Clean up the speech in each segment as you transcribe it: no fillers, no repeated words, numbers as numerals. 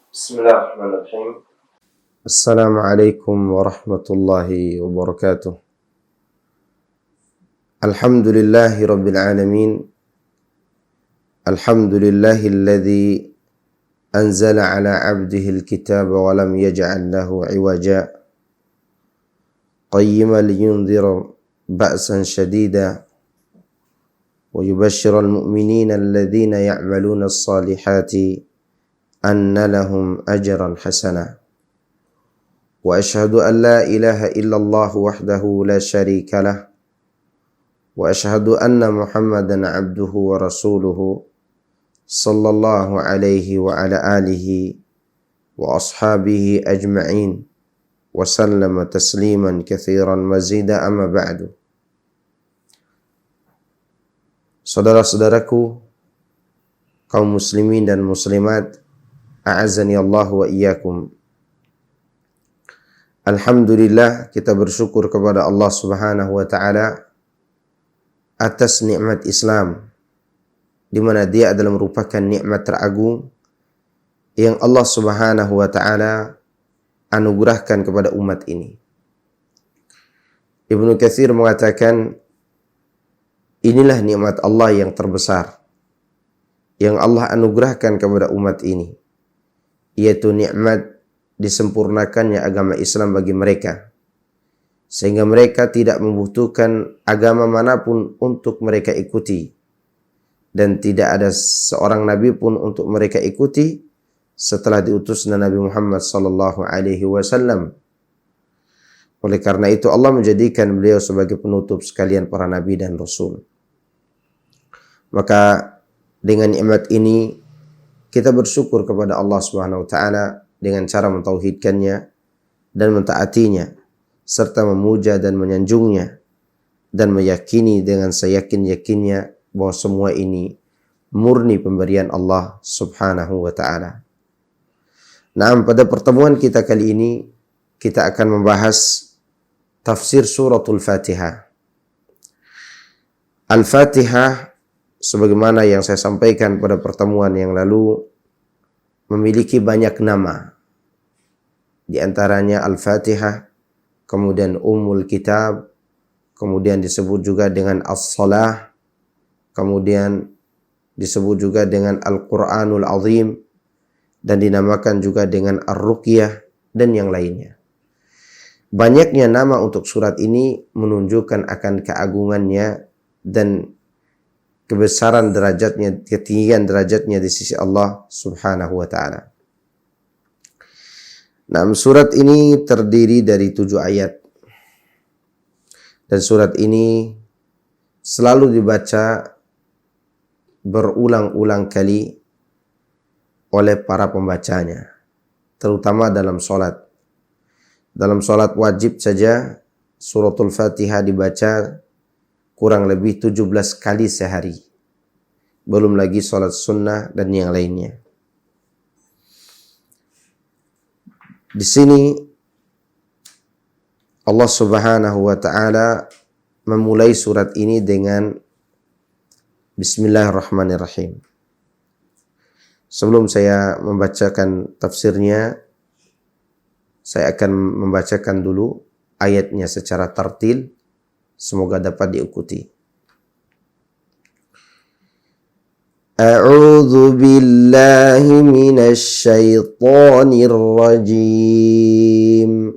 Bismillahirrahmanirrahim. Assalamualaikum warahmatullahi wabarakatuh. Alhamdulillahi rabbil alamin. Alhamdulillahilladzi anzala ala abdihi alkitaba wa lam yaj'al lahu iwaja. Qayyiman liyundhira ba'san shadida wa yubashshiral mu'minina alladhina ya'maluna as-salihati anna lahum ajran hasana. Wa ashhadu an la ilaha illallah wahdahu la syarika lah. Wa ashhadu anna Muhammadan abduhu wa rasuluhu sallallahu alaihi wa ala alihi wa ashabihi ajma'in wa sallama tasliman katsiran mazida amma ba'du. Saudara-saudaraku kaum muslimin dan muslimat, a'azzani Allah wa iyyakum. Alhamdulillah, kita bersyukur kepada Allah Subhanahu wa taala atas nikmat Islam, di mana dia adalah merupakan nikmat teragung yang Allah Subhanahu wa taala anugerahkan kepada umat ini. Ibnu Katsir mengatakan, inilah nikmat Allah yang terbesar yang Allah anugerahkan kepada umat ini, yaitu nikmat disempurnakannya agama Islam bagi mereka, sehingga mereka tidak membutuhkan agama manapun untuk mereka ikuti, dan tidak ada seorang nabi pun untuk mereka ikuti setelah diutusnya Nabi Muhammad sallallahu alaihi wasallam. Oleh karena itu Allah menjadikan beliau sebagai penutup sekalian para nabi dan rasul. Maka dengan nikmat ini kita bersyukur kepada Allah Subhanahu wa taala dengan cara mentauhidkannya dan mentaatinya, serta memuja dan menyanjungnya, dan meyakini dengan seyakin-yakinnya bahwa semua ini murni pemberian Allah Subhanahu wa ta'ala. Nah, pada pertemuan kita kali ini kita akan membahas tafsir suratul Fatihah. Al-Fatihah, sebagaimana yang saya sampaikan pada pertemuan yang lalu, memiliki banyak nama. Di antaranya Al-Fatihah, kemudian Ummul Kitab, kemudian disebut juga dengan As-Salah, kemudian disebut juga dengan Al-Quranul Azim, dan dinamakan juga dengan Ar-Ruqyah, dan yang lainnya. Banyaknya nama untuk surat ini menunjukkan akan keagungannya dan kebesaran derajatnya, ketinggian derajatnya di sisi Allah Subhanahu wa ta'ala. Nah, surat ini terdiri dari 7 ayat. Dan surat ini selalu dibaca berulang-ulang kali oleh para pembacanya, terutama dalam sholat. Dalam sholat wajib saja suratul Fatihah dibaca kurang lebih 17 kali sehari. Belum lagi sholat sunnah dan yang lainnya. Di sini Allah Subhanahu wa ta'ala memulai surat ini dengan Bismillahirrahmanirrahim. Sebelum saya membacakan tafsirnya, saya akan membacakan dulu ayatnya secara tartil. Semoga dapat diikuti. A'udzu billahi minasy syaithanir rajim.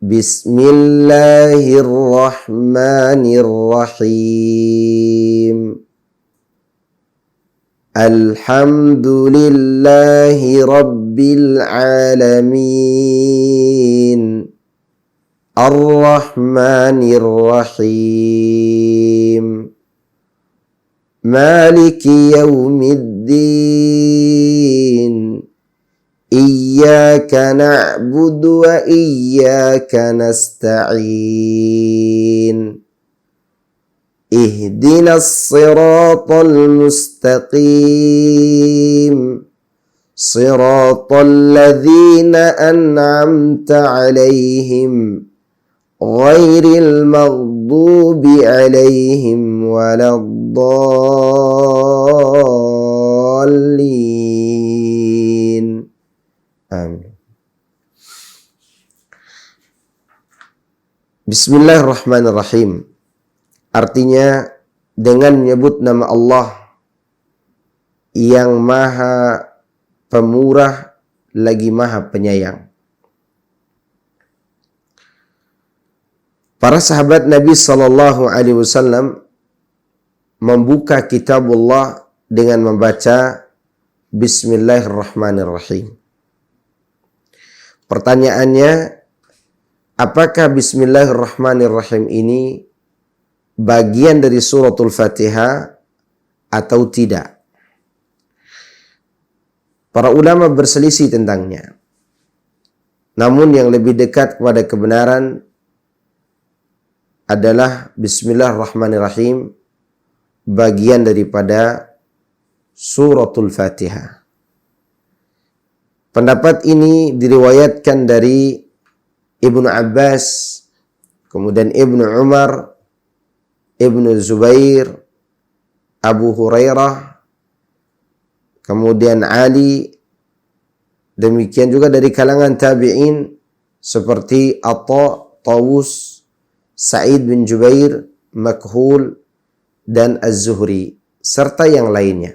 Bismillahirrahmanirrahim. Alhamdulillahi rabbil alamin. Ar-Rahmanir Rahim. Maliki yaumiddin. Iyyaka na'budu wa iyyaka nasta'in. Ihdinas siratal mustaqim. Siratal ladzina an'amta 'alaihim ghairil maghdubi 'alaihim waladdallin. Amin. Bismillahirrahmanirrahim. Artinya dengan menyebut nama Allah yang maha pemurah lagi maha penyayang. Para sahabat Nabi sallallahu alaihi wasallam membuka kitabullah dengan membaca Bismillahirrahmanirrahim. Pertanyaannya, apakah Bismillahirrahmanirrahim ini bagian dari suratul Fatihah atau tidak? Para ulama berselisih tentangnya. Namun yang lebih dekat kepada kebenaran adalah Bismillahirrahmanirrahim bagian daripada suratul Fatihah. Pendapat ini diriwayatkan dari Ibnu Abbas, kemudian Ibnu Umar, Ibnu Zubair, Abu Hurairah, kemudian Ali, demikian juga dari kalangan tabi'in seperti Atha, Tawus, Sa'id bin Jubair, Makhul, dan Az-Zuhri, serta yang lainnya.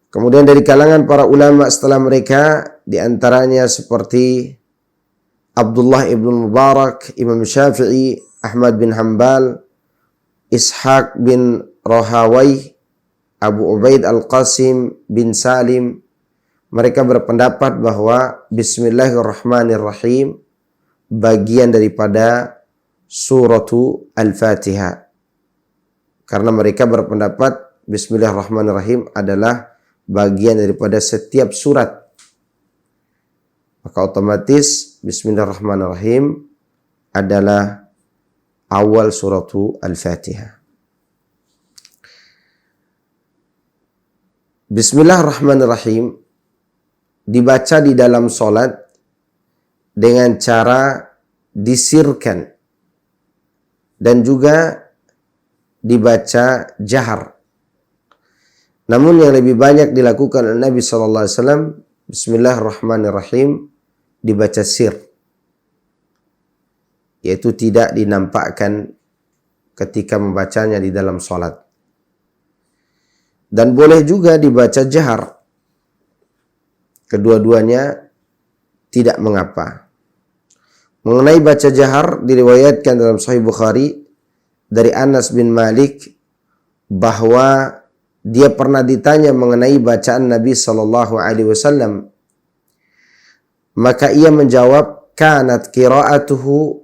Kemudian dari kalangan para ulama setelah mereka, diantaranya seperti Abdullah ibn Mubarak, Imam Syafi'i, Ahmad bin Hanbal, Ishaq bin Rahawai, Abu Ubaid Al-Qasim bin Salim, mereka berpendapat bahwa Bismillahirrahmanirrahim bagian daripada suratu Al-Fatihah. Karena mereka berpendapat Bismillahirrahmanirrahim adalah bagian daripada setiap surat. Maka otomatis Bismillahirrahmanirrahim adalah awal suratu Al-Fatihah. Bismillahirrahmanirrahim dibaca di dalam solat dengan cara disirkan dan juga dibaca jahar. Namun yang lebih banyak dilakukan oleh Nabi SAW, Bismillahirrahmanirrahim dibaca sir, yaitu tidak dinampakkan ketika membacanya di dalam solat. Dan boleh juga dibaca jahar. Kedua-duanya tidak mengapa. Mengenai baca jahar, diriwayatkan dalam Sahih Bukhari dari Anas bin Malik bahwa dia pernah ditanya mengenai bacaan Nabi sallallahu alaihi wasallam. Maka ia menjawab, kanat qira'atuhu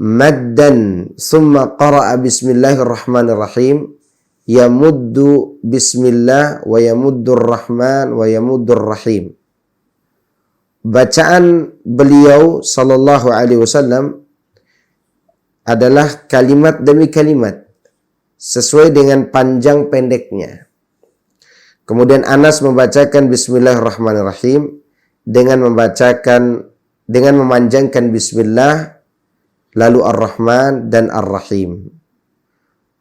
maddan thumma qara'a bismillahirrahmanirrahim yamuddu bismillah wa yamuddur rahman wa yamuddur rahim. Bacaan beliau sallallahu alaihi wasallam adalah kalimat demi kalimat sesuai dengan panjang pendeknya. Kemudian Anas membacakan Bismillahirrahmanirrahim dengan memanjangkan Bismillah, lalu Ar-Rahman dan Ar-Rahim.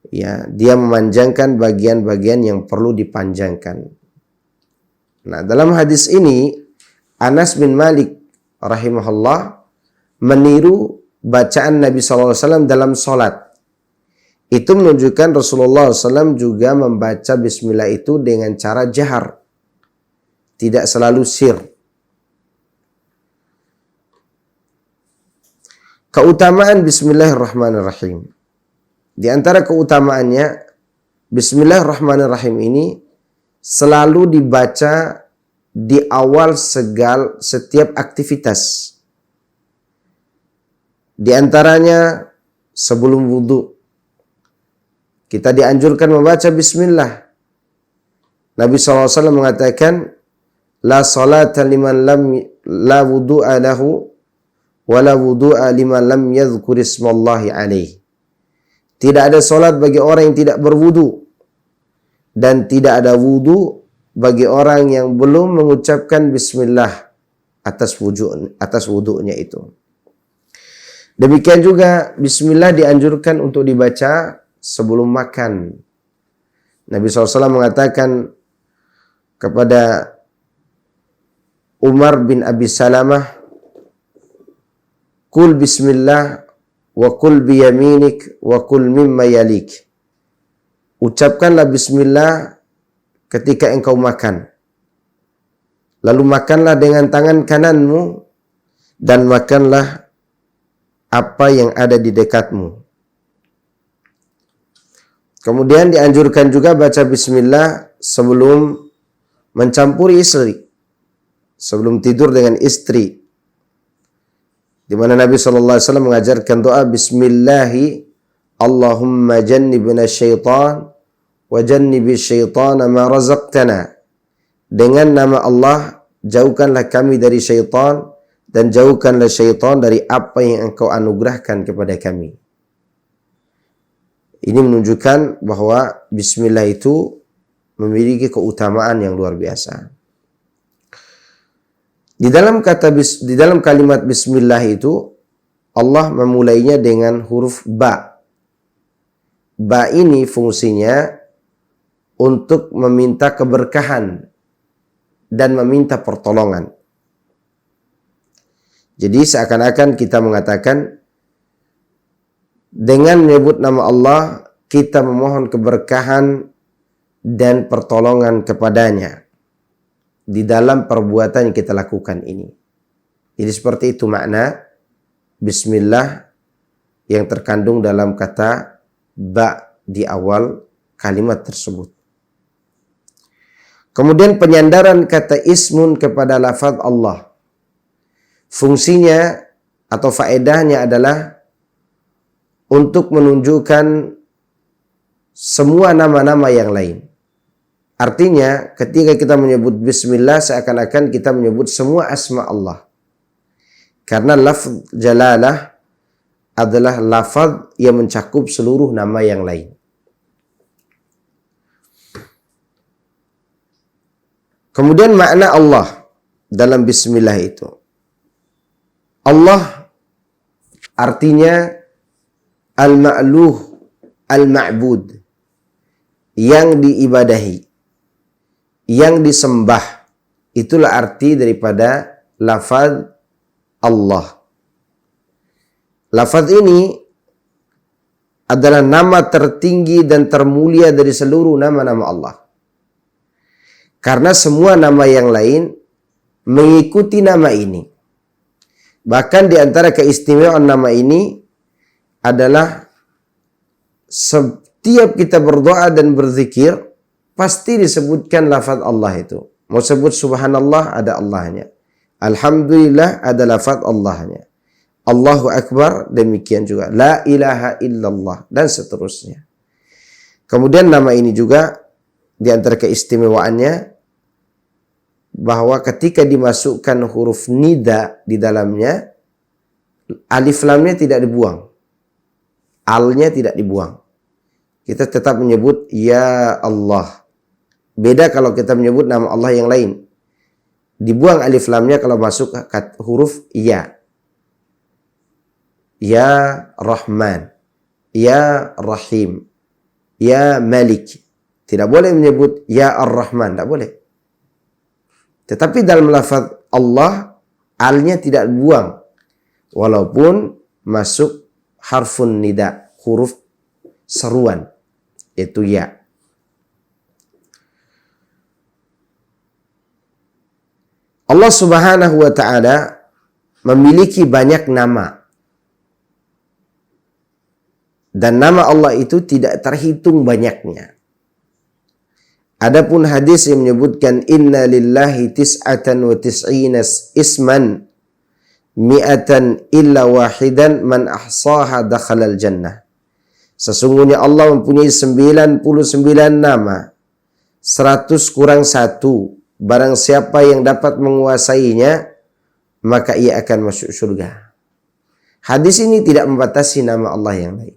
Ya, dia memanjangkan bagian-bagian yang perlu dipanjangkan. Nah, dalam hadis ini Anas bin Malik rahimahullah meniru bacaan Nabi SAW dalam solat. Itu menunjukkan Rasulullah SAW juga membaca bismillah itu dengan cara jahar, tidak selalu sir. Keutamaan Bismillahirrahmanirrahim. Di antara keutamaannya, Bismillahirrahmanirrahim ini selalu dibaca di awal setiap aktivitas. Di antaranya sebelum wudu, kita dianjurkan membaca Bismillah. Nabi SAW mengatakan, la salata liman la wudu'a lahu wa la wudu'a liman lam yadhkur ismallahi alaih. Tidak ada solat bagi orang yang tidak berwudu, dan tidak ada wudu bagi orang yang belum mengucapkan Bismillah atas wudunya itu. Demikian juga Bismillah dianjurkan untuk dibaca sebelum makan. Nabi SAW mengatakan kepada Umar bin Abi Salamah, "Kul bismillah wa kul biyaminik wa kul mimma yalik." Ucapkanlah bismillah ketika engkau makan. Lalu makanlah dengan tangan kananmu dan makanlah apa yang ada di dekatmu. Kemudian dianjurkan juga baca bismillah sebelum mencampuri istri, sebelum tidur dengan istri. Di mana Nabi SAW mengajarkan doa bismillahi Allahumma jannibna syaitan wa jannibi syaitana ma razaqtana. Dengan nama Allah, jauhkanlah kami dari syaitan dan jauhkanlah syaitan dari apa yang engkau anugerahkan kepada kami. Ini menunjukkan bahwa bismillah itu memiliki keutamaan yang luar biasa. Di dalam kalimat bismillah itu Allah memulainya dengan huruf ba. Ba ini fungsinya untuk meminta keberkahan dan meminta pertolongan. Jadi seakan-akan kita mengatakan dengan menyebut nama Allah kita memohon keberkahan dan pertolongan kepadanya di dalam perbuatan yang kita lakukan ini. Jadi seperti itu makna bismillah yang terkandung dalam kata ba di awal kalimat tersebut. Kemudian penyandaran kata ismun kepada lafaz Allah. Fungsinya atau faedahnya adalah untuk menunjukkan semua nama-nama yang lain. Artinya ketika kita menyebut bismillah seakan-akan kita menyebut semua asma Allah. Karena lafaz jalalah adalah lafaz yang mencakup seluruh nama yang lain. Kemudian makna Allah dalam bismillah itu. Allah artinya al-ma'luh, al-ma'bud, yang diibadahi, yang disembah. Itulah arti daripada lafaz Allah. Lafaz ini adalah nama tertinggi dan termulia dari seluruh nama-nama Allah. Karena semua nama yang lain mengikuti nama ini. Bahkan di antara keistimewaan nama ini adalah setiap kita berdoa dan berzikir pasti disebutkan lafaz Allah itu. Mau sebut subhanallah ada Allahnya. Alhamdulillah ada lafaz Allahnya. Allahu Akbar demikian juga. La ilaha illallah dan seterusnya. Kemudian nama ini juga di antara keistimewaannya bahwa ketika dimasukkan huruf nida di dalamnya, alif lamnya tidak dibuang. Alnya tidak dibuang. Kita tetap menyebut ya Allah. Beda kalau kita menyebut nama Allah yang lain. Dibuang alif lamnya kalau masuk huruf ya. Ya Rahman, ya Rahim, ya Malik. Tidak boleh menyebut ya Ar-Rahman, tidak boleh. Tetapi dalam lafaz Allah, alnya tidak dibuang. Walaupun masuk harfun nida, huruf seruan, yaitu ya. Allah Subhanahu wa ta'ala memiliki banyak nama. Dan nama Allah itu tidak terhitung banyaknya. Adapun hadis yang menyebutkan inna lillahi tis'atan wa tis'ina isman mi'atan illa wahidan man ahsaha dakhalal jannah. Sesungguhnya Allah mempunyai 99 nama, 100 kurang 1. Barang siapa yang dapat menguasainya, maka ia akan masuk surga. Hadis ini tidak membatasi nama Allah yang lain.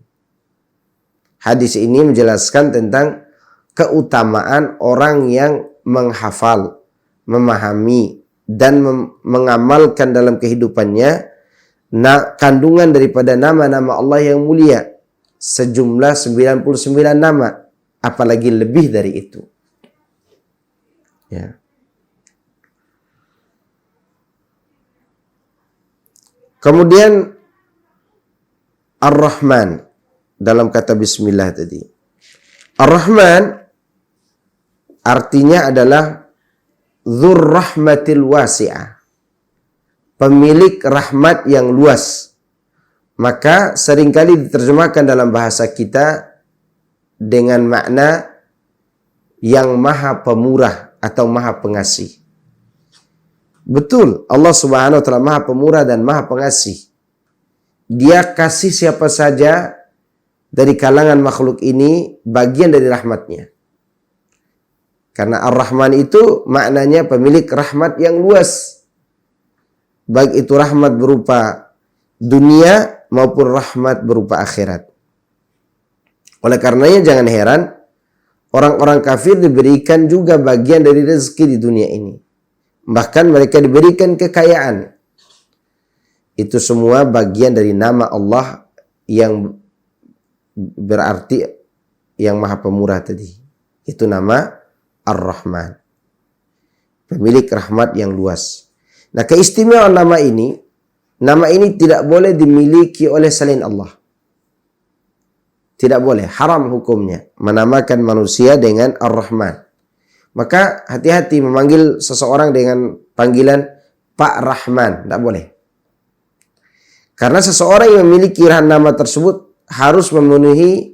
Hadis ini menjelaskan tentang keutamaan orang yang menghafal, memahami, dan mengamalkan dalam kehidupannya kandungan daripada nama-nama Allah yang mulia. Sejumlah 99 nama, apalagi lebih dari itu. Ya. Kemudian Ar-Rahman dalam kata bismillah tadi. Ar-Rahman artinya adalah Dzur rahmatil wasi'ah, pemilik rahmat yang luas. Maka seringkali diterjemahkan dalam bahasa kita dengan makna yang maha pemurah atau maha pengasih. Betul, Allah Subhanahu wa taala maha pemurah dan maha pengasih. Dia kasih siapa saja dari kalangan makhluk ini bagian dari rahmatnya. Karena Ar-Rahman itu maknanya pemilik rahmat yang luas. Baik itu rahmat berupa dunia maupun rahmat berupa akhirat. Oleh karenanya jangan heran orang-orang kafir diberikan juga bagian dari rezeki di dunia ini. Bahkan mereka diberikan kekayaan. Itu semua bagian dari nama Allah yang berarti yang maha pemurah tadi. Itu nama Ar-Rahman, pemilik rahmat yang luas. Nah, keistimewaan nama ini tidak boleh dimiliki oleh selain Allah. Tidak boleh, haram hukumnya menamakan manusia dengan Ar-Rahman. Maka hati-hati memanggil seseorang dengan panggilan Pak Rahman, tidak boleh. Karena seseorang yang memiliki nama tersebut harus memenuhi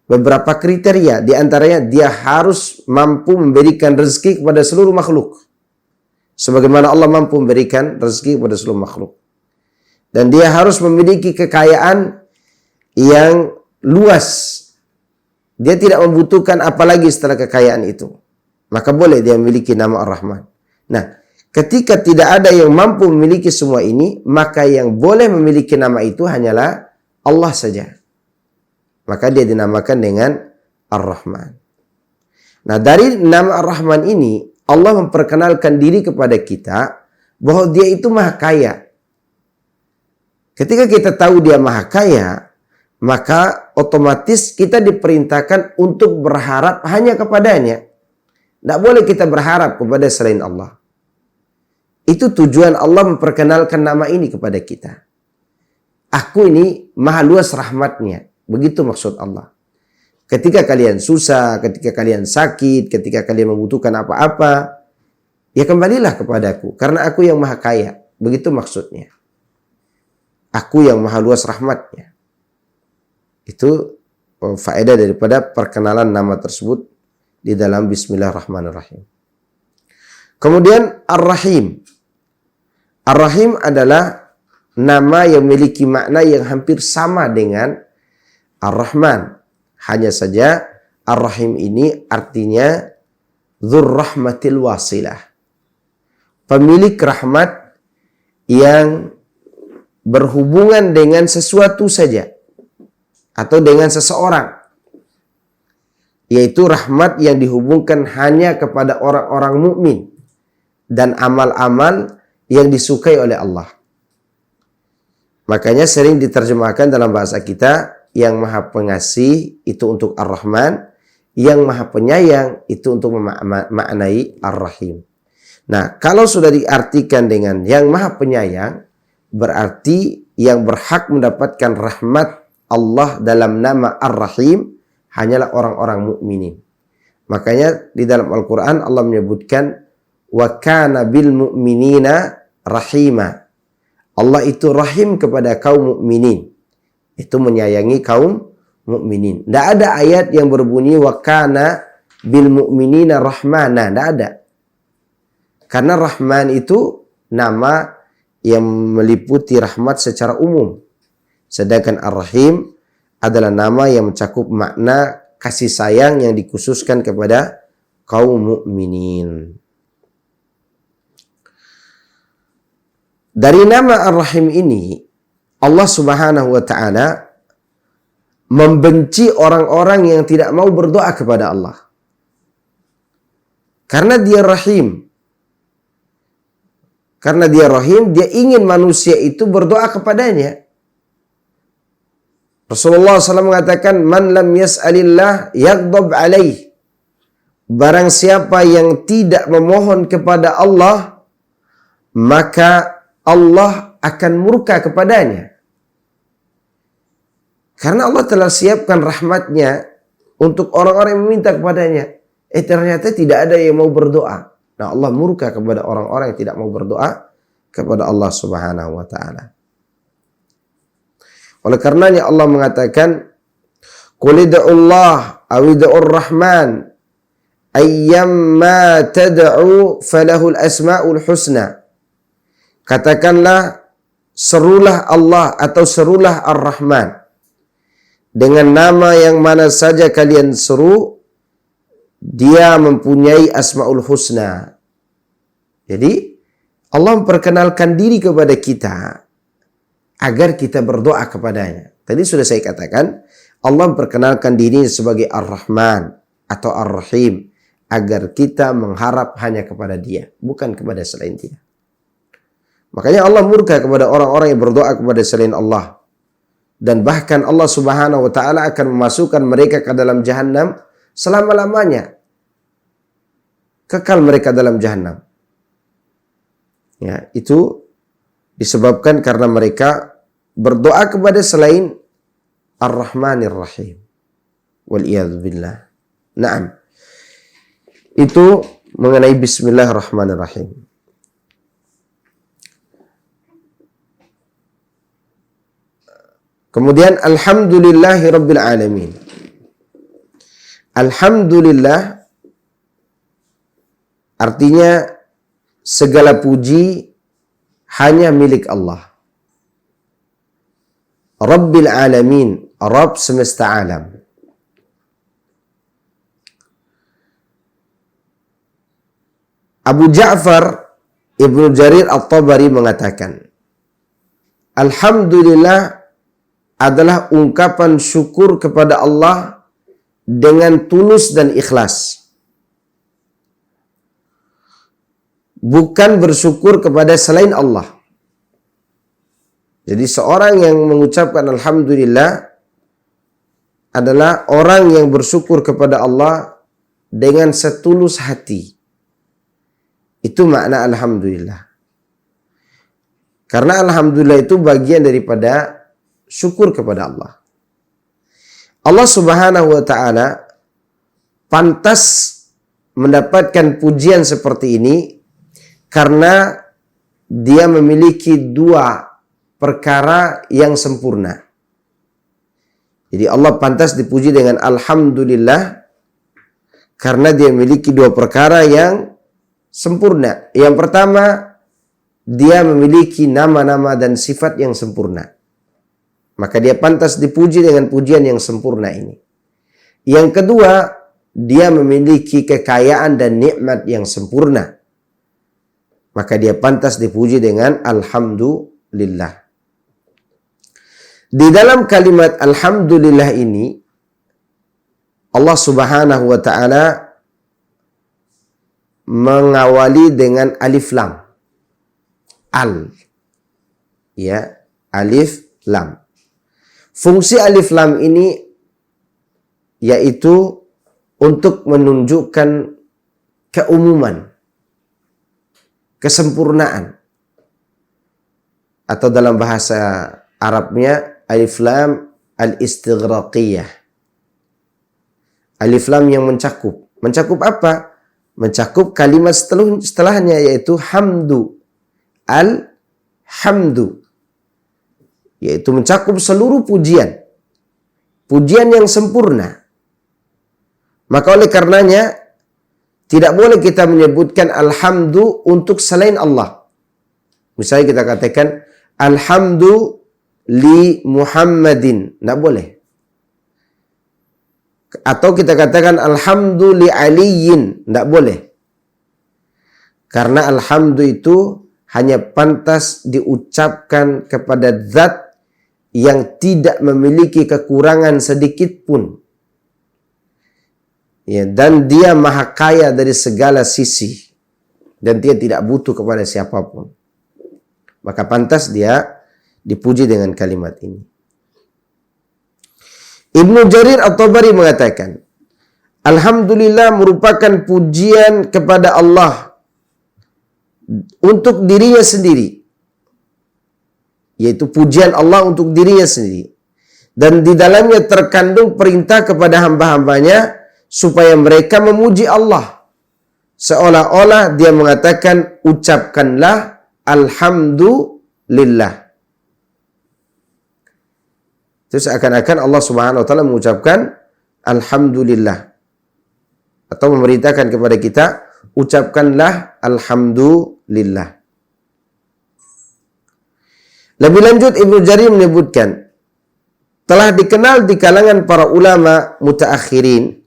beberapa kriteria. Di antaranya dia harus mampu memberikan rezeki kepada seluruh makhluk. Sebagaimana Allah mampu memberikan rezeki kepada seluruh makhluk. Dan dia harus memiliki kekayaan yang luas. Dia tidak membutuhkan apa lagi setelah kekayaan itu. Maka boleh dia memiliki nama Ar-Rahman. Nah, ketika tidak ada yang mampu memiliki semua ini, maka yang boleh memiliki nama itu hanyalah Allah saja. Maka dia dinamakan dengan Ar-Rahman. Nah, dari nama Ar-Rahman ini, Allah memperkenalkan diri kepada kita bahwa dia itu maha kaya. Ketika kita tahu dia maha kaya, maka otomatis kita diperintahkan untuk berharap hanya kepadanya. Tidak boleh kita berharap kepada selain Allah. Itu tujuan Allah memperkenalkan nama ini kepada kita. Aku ini maha luas rahmatnya. Begitu maksud Allah. Ketika kalian susah, ketika kalian sakit, ketika kalian membutuhkan apa-apa, ya kembalilah kepadaku. Karena aku yang maha kaya. Begitu maksudnya. Aku yang maha luas rahmatnya. Itu faedah daripada perkenalan nama tersebut di dalam Bismillahirrahmanirrahim. Kemudian Ar-Rahim. Ar-Rahim adalah nama yang memiliki makna yang hampir sama dengan Ar-Rahman. Hanya saja Ar-Rahim ini artinya Dzur rahmatil wasilah, pemilik rahmat yang berhubungan dengan sesuatu saja atau dengan seseorang, yaitu rahmat yang dihubungkan hanya kepada orang-orang mukmin dan amal-amal yang disukai oleh Allah. Makanya sering diterjemahkan dalam bahasa kita, yang maha pengasih itu untuk Ar-Rahman, yang maha penyayang itu untuk memaknai Ar-Rahim. Nah, kalau sudah diartikan dengan yang maha penyayang, berarti yang berhak mendapatkan rahmat Allah dalam nama Ar-Rahim hanyalah orang-orang mukminin. Makanya di dalam Al-Quran Allah menyebutkan wa kana bil mu'minina rahima. Allah itu rahim kepada kaum mukminin. Itu menyayangi kaum mukminin. Tidak ada ayat yang berbunyi wa kana bil mu'minina rahmana. Tidak ada. Karena Rahman itu nama yang meliputi rahmat secara umum. Sedangkan Ar-Rahim adalah nama yang mencakup makna kasih sayang yang dikhususkan kepada kaum mukminin. Dari nama Ar-Rahim ini, Allah Subhanahu wa taala membenci orang-orang yang tidak mau berdoa kepada Allah. Karena dia Rahim. Karena dia Rahim, dia ingin manusia itu berdoa kepadanya. Rasulullah SAW mengatakan, man lam yas'alillah yaghdab alaih. Barang siapa yang tidak memohon kepada Allah, maka Allah akan murka kepadanya. Karena Allah telah siapkan rahmatnya untuk orang-orang yang meminta kepadanya. Ternyata tidak ada yang mau berdoa. Nah, Allah murka kepada orang-orang yang tidak mau berdoa kepada Allah Subhanahu wa taala. Oleh karenanya Allah mengatakan, "Qul ud'ullah aw ud'ur rahman ayyamma tad'u falahul asmaul husna." Katakanlah, serulah Allah atau serulah Ar-Rahman. Dengan nama yang mana saja kalian seru, dia mempunyai asmaul husna. Jadi Allah memperkenalkan diri kepada kita agar kita berdoa kepadanya. Tadi sudah saya katakan, Allah memperkenalkan diri sebagai Ar-Rahman atau Ar-Rahim agar kita mengharap hanya kepada Dia, bukan kepada selain Dia. Makanya Allah murka kepada orang-orang yang berdoa kepada selain Allah. Dan bahkan Allah Subhanahu wa taala akan memasukkan mereka ke dalam jahanam selama-lamanya. Kekal mereka dalam jahanam. Ya, itu disebabkan karena mereka berdoa kepada selain Ar-Rahmanir Rahim. Wal-iyadzu billah. Naam. Itu mengenai Bismillahirrahmanirrahim. Kemudian Alhamdulillahi Rabbil Alamin. Alhamdulillah artinya segala puji hanya milik Allah. Rabbil Alamin, Rabb semesta alam. Abu Ja'far Ibnu Jarir At-Tabari mengatakan, Alhamdulillah adalah ungkapan syukur kepada Allah dengan tulus dan ikhlas. Bukan bersyukur kepada selain Allah. Jadi seorang yang mengucapkan Alhamdulillah adalah orang yang bersyukur kepada Allah dengan setulus hati. Itu makna Alhamdulillah. Karena Alhamdulillah itu bagian daripada syukur kepada Allah. Allah Subhanahu wa taala pantas mendapatkan pujian seperti ini karena dia memiliki dua perkara yang sempurna. Jadi Allah pantas dipuji dengan Alhamdulillah karena dia memiliki dua perkara yang sempurna. Yang pertama, dia memiliki nama-nama dan sifat yang sempurna. Maka dia pantas dipuji dengan pujian yang sempurna ini. Yang kedua, dia memiliki kekayaan dan nikmat yang sempurna. Maka dia pantas dipuji dengan Alhamdulillah. Di dalam kalimat Alhamdulillah ini, Allah Subhanahu wa ta'ala mengawali dengan alif lam. Al. Ya, alif lam. Fungsi alif lam ini yaitu untuk menunjukkan keumuman, kesempurnaan. Atau dalam bahasa Arabnya alif lam al-istighraqiyah. Alif lam yang mencakup. Mencakup apa? Mencakup kalimat setelahnya yaitu hamdu. Al-hamdu. Yaitu mencakup seluruh pujian. Pujian yang sempurna. Maka oleh karenanya, tidak boleh kita menyebutkan alhamdu untuk selain Allah. Misalnya kita katakan, alhamdu li Muhammadin. Tidak boleh. Atau kita katakan, alhamdu li Aliyin. Tidak boleh. Karena alhamdu itu hanya pantas diucapkan kepada zat yang tidak memiliki kekurangan sedikit pun. Ya, dan dia maha kaya dari segala sisi. Dan dia tidak butuh kepada siapapun. Maka pantas dia dipuji dengan kalimat ini. Ibnu Jarir At-Tabari mengatakan, Alhamdulillah merupakan pujian kepada Allah untuk dirinya sendiri. yaitu pujian Allah untuk dirinya sendiri. Dan di dalamnya terkandung perintah kepada hamba-hambanya supaya mereka memuji Allah. Seolah-olah dia mengatakan, ucapkanlah alhamdulillah. Itu seakan-akan Allah Subhanahu wa taala mengucapkan alhamdulillah. Atau memerintahkan kepada kita, ucapkanlah alhamdulillah. Lebih lanjut Ibnu Jarir menyebutkan, telah dikenal di kalangan para ulama mutaakhirin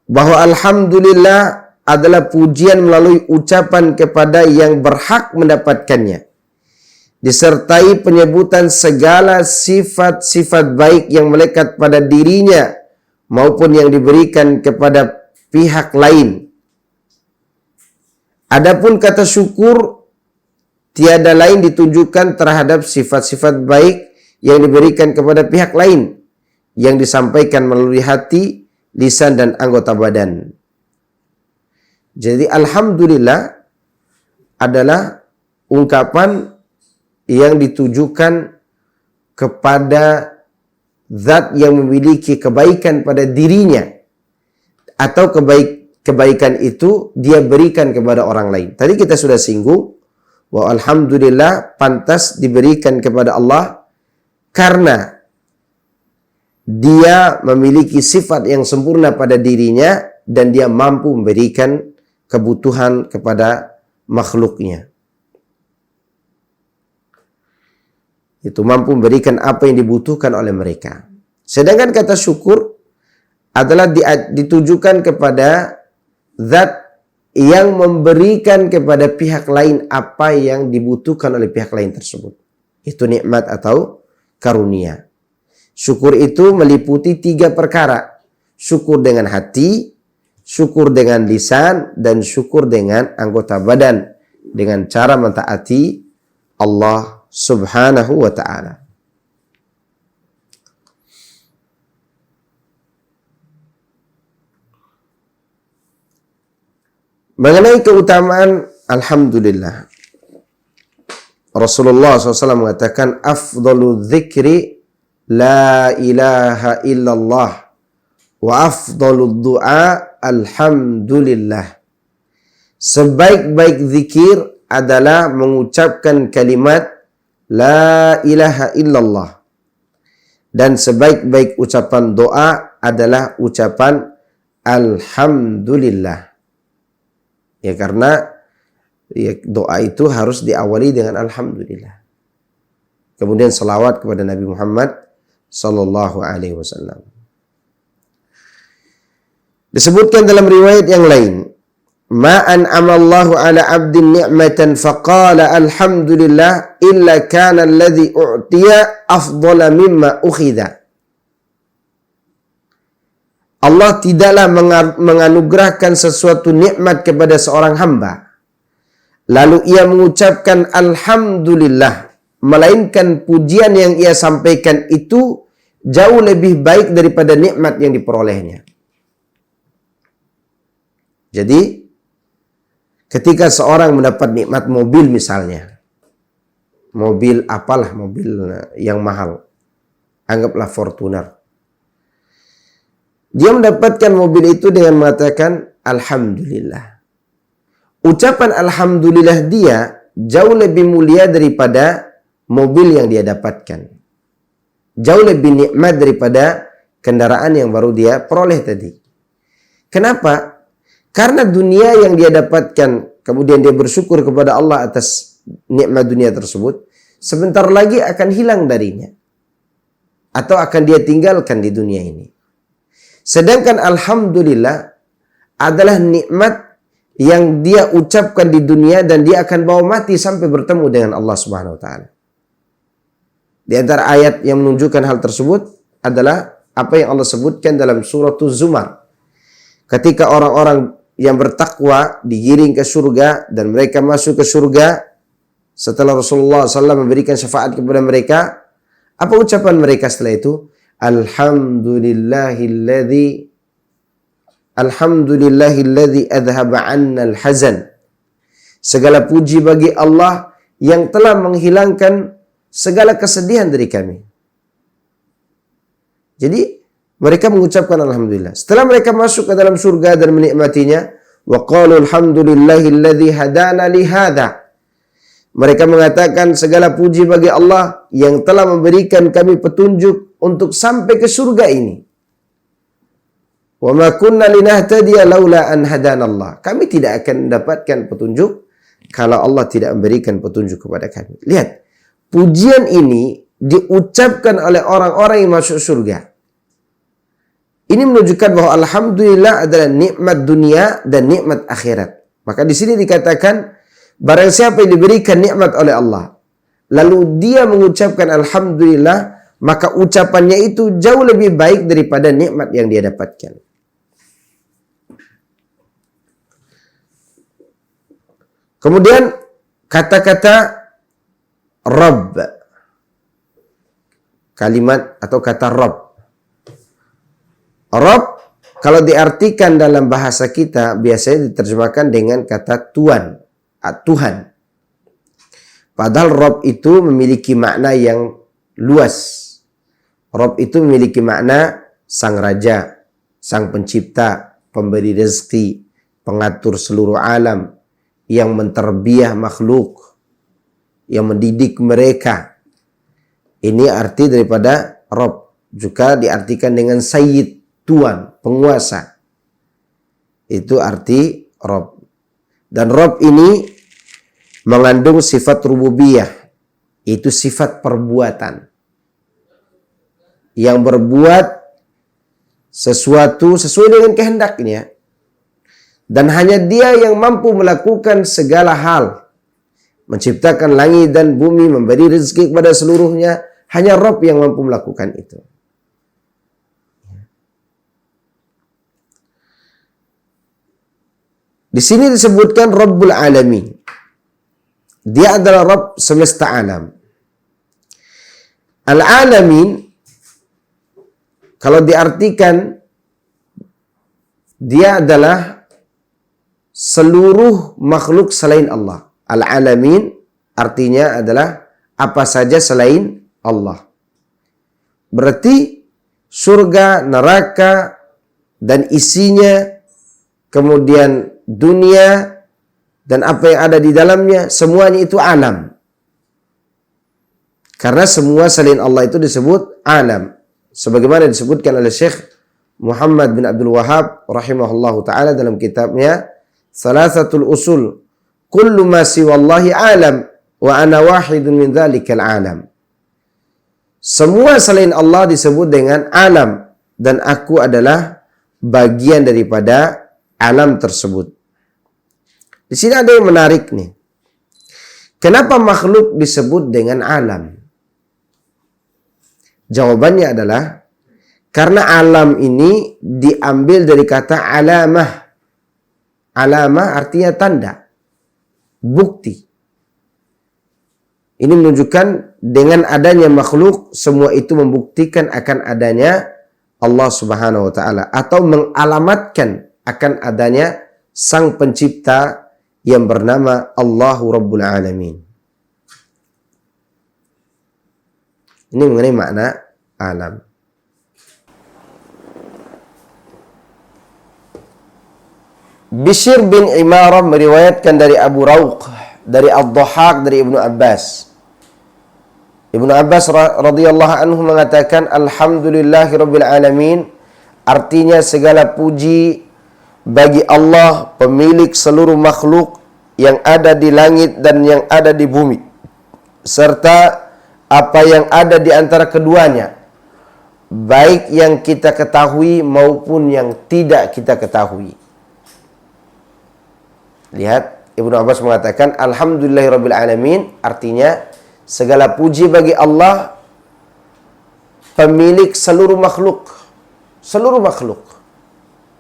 bahwa alhamdulillah adalah pujian melalui ucapan kepada yang berhak mendapatkannya, disertai penyebutan segala sifat-sifat baik yang melekat pada dirinya maupun yang diberikan kepada pihak lain. Adapun kata syukur tiada lain ditujukan terhadap sifat-sifat baik yang diberikan kepada pihak lain yang disampaikan melalui hati, lisan dan anggota badan. Jadi alhamdulillah adalah ungkapan yang ditujukan kepada zat yang memiliki kebaikan pada dirinya, atau kebaikan itu dia berikan kepada orang lain. Tadi kita sudah singgung bahwa alhamdulillah pantas diberikan kepada Allah karena dia memiliki sifat yang sempurna pada dirinya dan dia mampu memberikan kebutuhan kepada makhluknya. Itu mampu memberikan apa yang dibutuhkan oleh mereka. Sedangkan kata syukur adalah ditujukan kepada zat yang memberikan kepada pihak lain apa yang dibutuhkan oleh pihak lain tersebut. Itu nikmat atau karunia. Syukur itu meliputi 3 perkara. Syukur dengan hati, syukur dengan lisan, dan syukur dengan anggota badan. Dengan cara mentaati Allah Subhanahu wa ta'ala. Mengenai keutamaan alhamdulillah, Rasulullah SAW mengatakan, afdalu dzikri la ilaha illallah wa afdalu du'a alhamdulillah. Sebaik-baik zikir adalah mengucapkan kalimat la ilaha illallah. Dan sebaik-baik ucapan doa adalah ucapan alhamdulillah. Ya karena doa itu harus diawali dengan alhamdulillah. Kemudian salawat kepada Nabi Muhammad sallallahu alaihi wasallam. Disebutkan dalam riwayat yang lain, ma an'amallahu ala 'abdin ni'matan faqala alhamdulillah illa kana alladhi u'tiya afdala mimma ukhidha. Allah tidaklah menganugerahkan sesuatu nikmat kepada seorang hamba, lalu ia mengucapkan alhamdulillah, melainkan pujian yang ia sampaikan itu jauh lebih baik daripada nikmat yang diperolehnya. Jadi, ketika seorang mendapat nikmat mobil misalnya, mobil apalah, mobil yang mahal, anggaplah Fortuner. Dia mendapatkan mobil itu dengan mengatakan alhamdulillah. Ucapan alhamdulillah dia jauh lebih mulia daripada mobil yang dia dapatkan. Jauh lebih nikmat daripada kendaraan yang baru dia peroleh tadi. Kenapa? Karena dunia yang dia dapatkan, kemudian dia bersyukur kepada Allah atas nikmat dunia tersebut, sebentar lagi akan hilang darinya. Atau akan dia tinggalkan di dunia ini. Sedangkan alhamdulillah adalah nikmat yang dia ucapkan di dunia dan dia akan bawa mati sampai bertemu dengan Allah Subhanahu wa taala. Di antara ayat yang menunjukkan hal tersebut adalah apa yang Allah sebutkan dalam surah Az-Zumar. Ketika orang-orang yang bertakwa digiring ke surga dan mereka masuk ke surga setelah Rasulullah SAW memberikan syafaat kepada mereka, apa ucapan mereka setelah itu? Alhamdulillahilladzi adhaba 'anna al-hazan. Segala puji bagi Allah yang telah menghilangkan segala kesedihan dari kami. Jadi mereka mengucapkan alhamdulillah. Setelah mereka masuk ke dalam surga dan menikmatinya, wa qalu alhamdulillahilladzi hadana li hadza. Mereka mengatakan segala puji bagi Allah yang telah memberikan kami petunjuk untuk sampai ke surga ini. Wa ma kunna linahtadiya laula an hadanallah. Kami tidak akan mendapatkan petunjuk kalau Allah tidak memberikan petunjuk kepada kami. Lihat, pujian ini diucapkan oleh orang-orang yang masuk surga. Ini menunjukkan bahwa alhamdulillah adalah nikmat dunia dan nikmat akhirat. Maka di sini dikatakan barang siapa yang diberikan nikmat oleh Allah, lalu dia mengucapkan alhamdulillah, maka ucapannya itu jauh lebih baik daripada nikmat yang dia dapatkan. Kemudian kata-kata Rabb, kalimat atau kata Rabb. Rabb kalau diartikan dalam bahasa kita biasanya diterjemahkan dengan kata Tuhan, Tuhan. Padahal Rabb itu memiliki makna yang luas. Rabb itu memiliki makna sang raja, sang pencipta, pemberi rezeki, pengatur seluruh alam, yang menterbiah makhluk, yang mendidik mereka. Ini arti daripada Rabb. Juga diartikan dengan Sayyid, Tuan, penguasa. Itu arti Rabb. Dan Rabb ini mengandung sifat rububiyah. Itu sifat perbuatan. Yang berbuat sesuatu sesuai dengan kehendaknya. Dan hanya dia yang mampu melakukan segala hal. Menciptakan langit dan bumi, memberi rezeki kepada seluruhnya. Hanya Rabb yang mampu melakukan itu. Di sini disebutkan Rabbul Alamin. Dia adalah Rabb semesta alam. Al-Alamin, kalau diartikan, dia adalah seluruh makhluk selain Allah. Al-Alamin artinya adalah apa saja selain Allah. Berarti surga, neraka, dan isinya, kemudian dunia, dan apa yang ada di dalamnya, semuanya itu alam. Karena semua selain Allah itu disebut alam. Sebagaimana disebutkan oleh Syekh Muhammad bin Abdul Wahhab rahimahullahu ta'ala dalam kitabnya Thalathatul Usul. Kullu ma siwallahi alam, wa ana wahidun min dhalikal alam. Semua selain Allah disebut dengan alam, dan aku adalah bagian daripada alam tersebut. Di sini ada yang menarik nih. Kenapa makhluk disebut dengan alam? Jawabannya adalah karena alam ini diambil dari kata alamah. Alamah artinya tanda, bukti. Ini menunjukkan dengan adanya makhluk, semua itu membuktikan akan adanya Allah Subhanahu wa taala, atau mengalamatkan akan adanya sang pencipta yang bernama Allahu Rabbul Alamin. Ini mengenai makna alam. Bishr bin Imarah meriwayatkan dari Abu Rauq, dari Ad-Dhahhak, dari Ibnu Abbas. Ibnu Abbas radhiyallahu anhu mengatakan alhamdulillahirabbil alamin, artinya segala puji bagi Allah, pemilik seluruh makhluk yang ada di langit dan yang ada di bumi, serta apa yang ada di antara keduanya, baik yang kita ketahui maupun yang tidak kita ketahui. Lihat, Ibnu Abbas mengatakan alhamdulillahirabbil alamin, artinya segala puji bagi Allah, pemilik seluruh makhluk. Seluruh makhluk.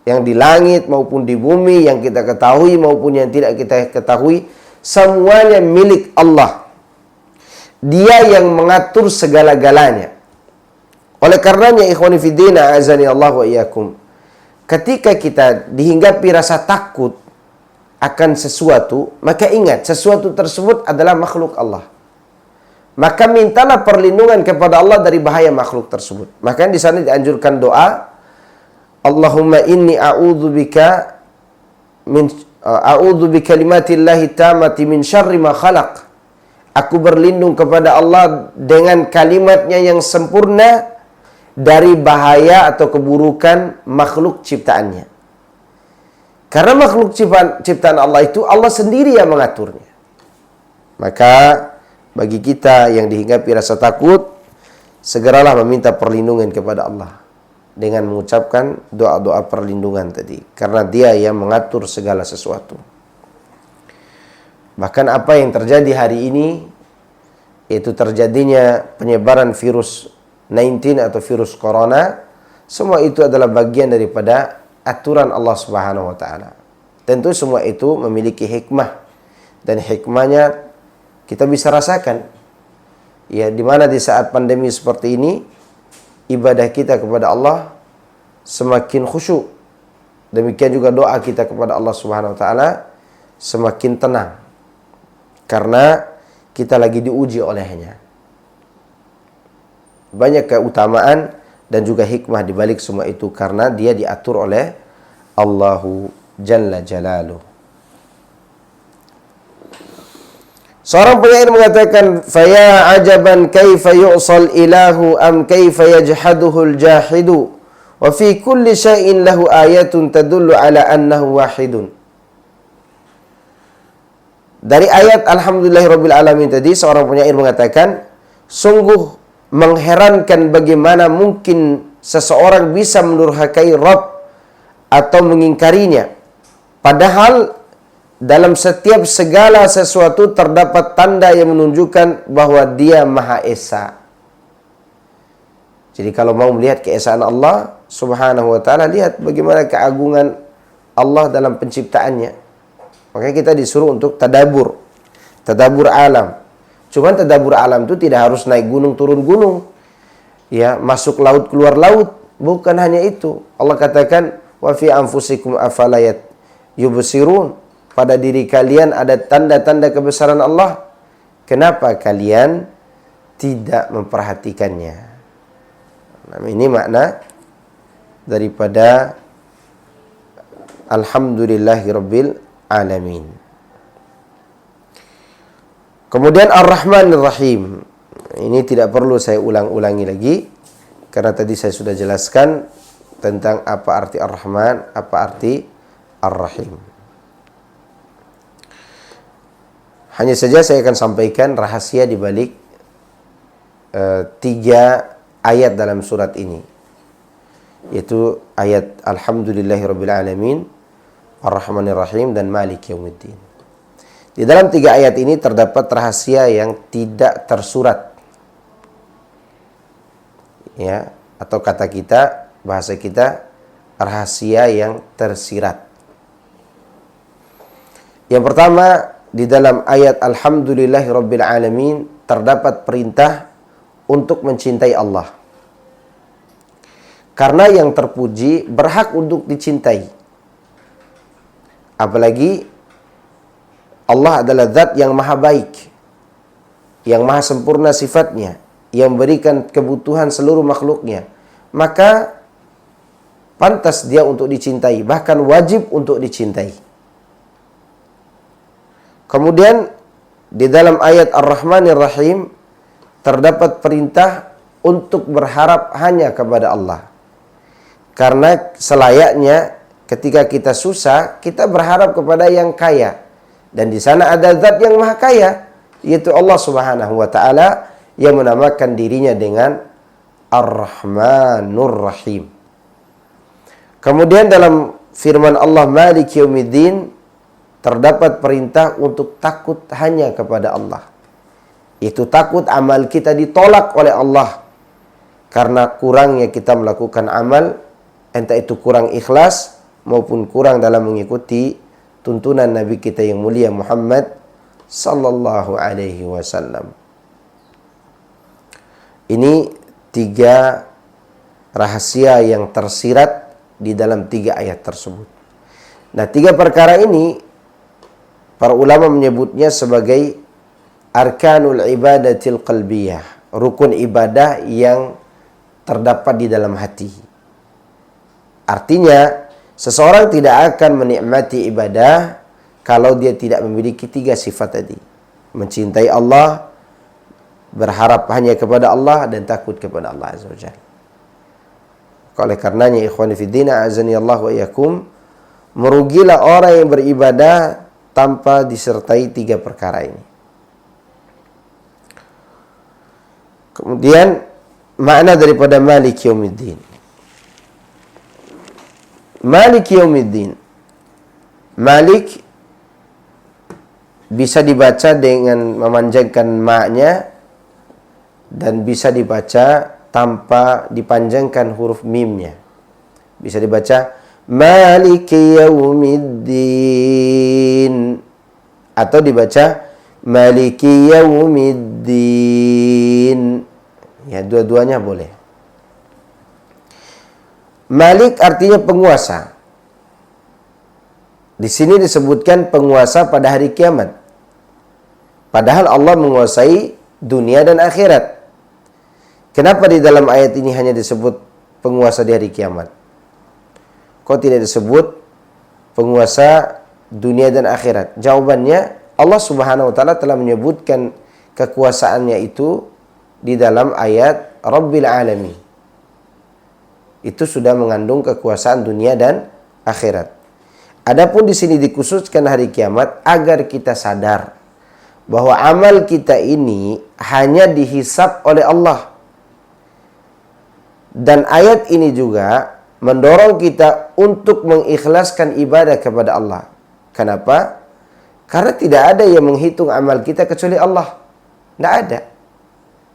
Yang di langit maupun di bumi, yang kita ketahui maupun yang tidak kita ketahui, semuanya milik Allah. Dia yang mengatur segala-galanya. Oleh karenanya, ikhwani fiddina, azani Allah wa iyyakum, ketika kita dihinggapi rasa takut akan sesuatu, maka ingat, sesuatu tersebut adalah makhluk Allah. maka mintalah perlindungan kepada Allah dari bahaya makhluk tersebut. Maka di sana dianjurkan doa, Allahumma inni a'udzubika min a'udzu bikalimatillahi tammati min syarri ma khalaq. Aku berlindung kepada Allah dengan kalimatnya yang sempurna dari bahaya atau keburukan makhluk ciptaannya. Karena makhluk ciptaan Allah itu Allah sendiri yang mengaturnya. Maka bagi kita yang dihinggapi rasa takut, segeralah meminta perlindungan kepada Allah dengan mengucapkan doa-doa perlindungan tadi. Karena Dia yang mengatur segala sesuatu. Bahkan apa yang terjadi hari ini, yaitu terjadinya penyebaran virus 19 atau virus corona, semua itu adalah bagian daripada aturan Allah Subhanahu wa taala. Tentu semua itu memiliki hikmah, dan hikmahnya kita bisa rasakan. Ya, di mana di saat pandemi seperti ini ibadah kita kepada Allah semakin khusyuk. Demikian juga doa kita kepada Allah Subhanahu wa taala semakin tenang. Karena kita lagi diuji olehnya. Banyak keutamaan dan juga hikmah di balik semua itu karena dia diatur oleh Allahu Jalla Jalaluh. Seorang penyair mengatakan, "Faya ajaban kaifa yu'sal ilahu am kaifa yajhaduhul jahidu wa fi kulli syai'in lahu ayatun tadullu ala annahu wahidun." Dari ayat Alhamdulillahirabbil alamin tadi, seorang penyair mengatakan, sungguh mengherankan bagaimana mungkin seseorang bisa mendurhakai Rabb atau mengingkarinya. Padahal dalam setiap segala sesuatu terdapat tanda yang menunjukkan bahwa Dia Maha Esa. Jadi kalau mau melihat keesaan Allah Subhanahu wa taala, lihat bagaimana keagungan Allah dalam penciptaannya. Makanya kita disuruh untuk tadabbur alam. Cuman tadabbur alam itu tidak harus naik gunung turun gunung, ya, masuk laut keluar laut, bukan hanya itu. Allah katakan, wa fi anfusikum afala yubsirun. Pada diri kalian ada tanda-tanda kebesaran Allah. Kenapa kalian tidak memperhatikannya? Nah, ini makna daripada Alhamdulillahirabbil alamin. Kemudian Ar-Rahmanir Rahim. Ini tidak perlu saya ulang-ulangi lagi karena tadi saya sudah jelaskan tentang apa arti Ar-Rahman, apa arti Ar-Rahim. Hanya saja saya akan sampaikan rahasia di balik 3 ayat dalam surat ini, yaitu ayat Alhamdulillahirabbil alamin, Ar-Rahmanir Rahim, dan Maliki Yaumiddin. Di dalam 3 ayat ini terdapat rahasia yang tidak tersurat. Ya, atau kata kita, bahasa kita, rahasia yang tersirat. Yang pertama, di dalam ayat Alhamdulillahirabbil alamin terdapat perintah untuk mencintai Allah. Karena yang terpuji berhak untuk dicintai. Apalagi Allah adalah zat yang maha baik, yang maha sempurna sifatnya, yang memberikan kebutuhan seluruh makhluknya. Maka pantas Dia untuk dicintai, bahkan wajib untuk dicintai. Kemudian di dalam ayat Ar-Rahmanir Rahim terdapat perintah untuk berharap hanya kepada Allah. Karena selayaknya ketika kita susah, kita berharap kepada yang kaya. Dan di sana ada zat yang maha kaya, yaitu Allah Subhanahu wa taala, yang menamakan dirinya dengan Ar-Rahmanur Rahim. Kemudian dalam firman Allah Maliki Yaumiddin terdapat perintah untuk takut hanya kepada Allah. Itu takut amal kita ditolak oleh Allah karena kurangnya kita melakukan amal, entah itu kurang ikhlas maupun kurang dalam mengikuti tuntunan Nabi kita yang mulia Muhammad sallallahu alaihi wasallam. Ini 3 rahasia yang tersirat di dalam 3 ayat tersebut. Nah, 3 perkara ini para ulama menyebutnya sebagai arkanul ibadatil qalbiyah, rukun ibadah yang terdapat di dalam hati. Artinya, seseorang tidak akan menikmati ibadah kalau dia tidak memiliki 3 sifat tadi. Mencintai Allah, berharap hanya kepada Allah, dan takut kepada Allah Azza wa Jalla. Oleh karenanya, ikhwani fiddina, azani Allah wa iyakum, merugilah orang yang beribadah tanpa disertai 3 perkara ini. Kemudian, makna daripada Malik Yaumiddin. Malik Yaumiddin. Malik bisa dibaca dengan memanjangkan maknya dan bisa dibaca tanpa dipanjangkan huruf mimnya. Bisa dibaca Maliki Yaumiddin atau dibaca Maliki Yaumiddin. Ya, dua-duanya boleh. Malik artinya penguasa. Di sini disebutkan penguasa pada hari kiamat. Padahal Allah menguasai dunia dan akhirat. Kenapa di dalam ayat ini hanya disebut penguasa di hari kiamat? Kok tidak disebut penguasa dunia dan akhirat? Jawabannya, Allah Subhanahu wa taala telah menyebutkan kekuasaannya itu di dalam ayat Rabbil Alamin. Itu sudah mengandung kekuasaan dunia dan akhirat. Adapun di sini dikhususkan hari kiamat agar kita sadar bahwa amal kita ini hanya dihisab oleh Allah. Dan ayat ini juga mendorong kita untuk mengikhlaskan ibadah kepada Allah. Kenapa? Karena tidak ada yang menghitung amal kita kecuali Allah. Tidak ada.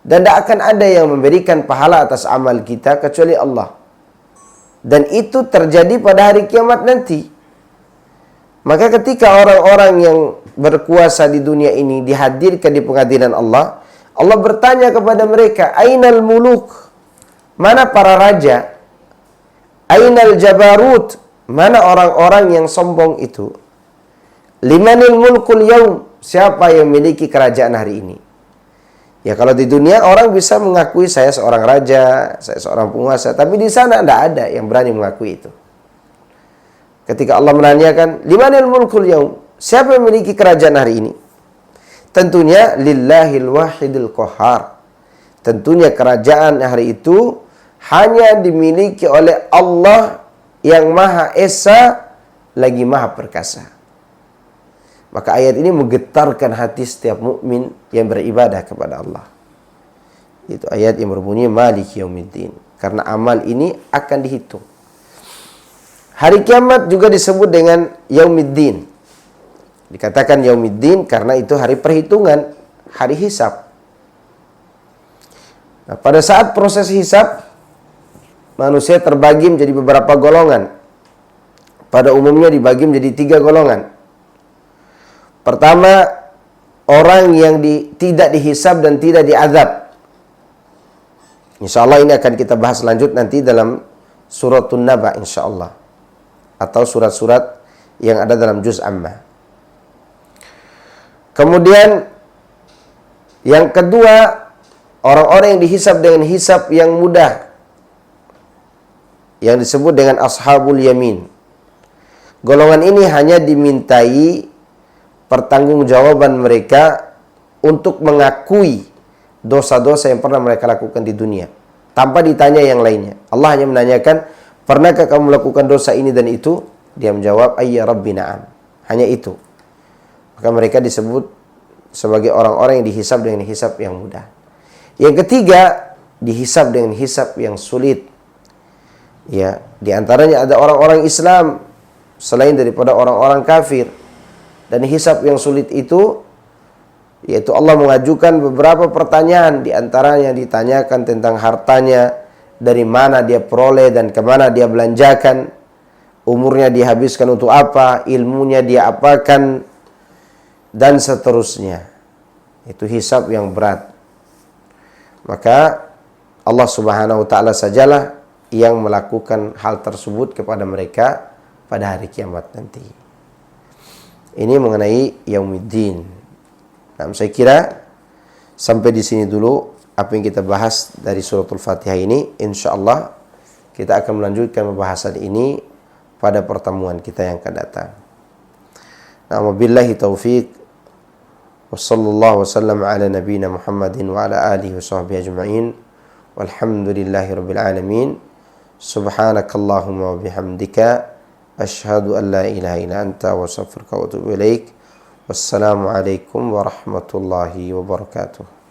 Dan tidak akan ada yang memberikan pahala atas amal kita kecuali Allah. Dan itu terjadi pada hari kiamat nanti. Maka ketika orang-orang yang berkuasa di dunia ini dihadirkan di pengadilan Allah, Allah bertanya kepada mereka, Ainal muluk? Mana para raja? Ainal jabarut? Mana orang-orang yang sombong itu? Limanil mulkul yaum? Siapa yang memiliki kerajaan hari ini? Ya, kalau di dunia orang bisa mengakui saya seorang raja, saya seorang penguasa, tapi di sana tidak ada yang berani mengakui itu. Ketika Allah menanyakan, limanil mulkul yaum? Siapa yang memiliki kerajaan hari ini? Tentunya lillahil wahidil qahar. Tentunya kerajaan hari itu hanya dimiliki oleh Allah yang Maha Esa lagi Maha Perkasa. Maka ayat ini menggetarkan hati setiap mukmin yang beribadah kepada Allah. Itu ayat yang berbunyi Maliki Yaumiddin. Karena amal ini akan dihitung. Hari kiamat juga disebut dengan Yaumiddin. Dikatakan Yaumiddin karena itu hari perhitungan, hari hisab. Nah, pada saat proses hisab, manusia terbagi menjadi beberapa golongan. Pada umumnya dibagi menjadi 3 golongan. Pertama, orang yang tidak dihisab dan tidak diazab. InsyaAllah ini akan kita bahas lanjut nanti dalam Suratun Naba insyaAllah. Atau surat-surat yang ada dalam juz Amma. Kemudian, yang kedua, orang-orang yang dihisab dengan hisab yang mudah. Yang disebut dengan Ashabul Yamin. Golongan ini hanya dimintai pertanggungjawaban mereka untuk mengakui dosa-dosa yang pernah mereka lakukan di dunia tanpa ditanya yang lainnya. Allah hanya menanyakan, pernahkah kamu melakukan dosa ini dan itu? Dia menjawab, ayya rabbi na'am. Hanya itu. Maka mereka disebut sebagai orang-orang yang dihisab dengan hisab yang mudah. Yang ketiga, dihisab dengan hisab yang sulit. Ya, di antaranya ada orang-orang Islam selain daripada orang-orang kafir. Dan hisab yang sulit itu, yaitu Allah mengajukan beberapa pertanyaan. Di antaranya ditanyakan tentang hartanya, dari mana dia peroleh dan kemana dia belanjakan, umurnya dihabiskan untuk apa, ilmunya dia apakan, dan seterusnya. Itu hisab yang berat. Maka Allah Subhanahu wa taala sajalah yang melakukan hal tersebut kepada mereka pada hari kiamat nanti. Ini mengenai Yaumiddin. Nah, saya kira Sampai di sini dulu apa yang kita bahas dari suratul Fatihah ini. Insyaallah kita akan melanjutkan pembahasan ini pada pertemuan kita yang akan datang. Nah, wabillahi taufik. Wassallallahu wasallam ala nabiyyina Muhammadin wa ala alihi wa sahbihi ajma'in. Walhamdulillahi rabbil alamin. Subhanakallahumma wa bihamdika asyhadu an la ilaha illa anta wa astaghfiruka wa atubu ilaik. Wassalamualaikum warahmatullahi wabarakatuh.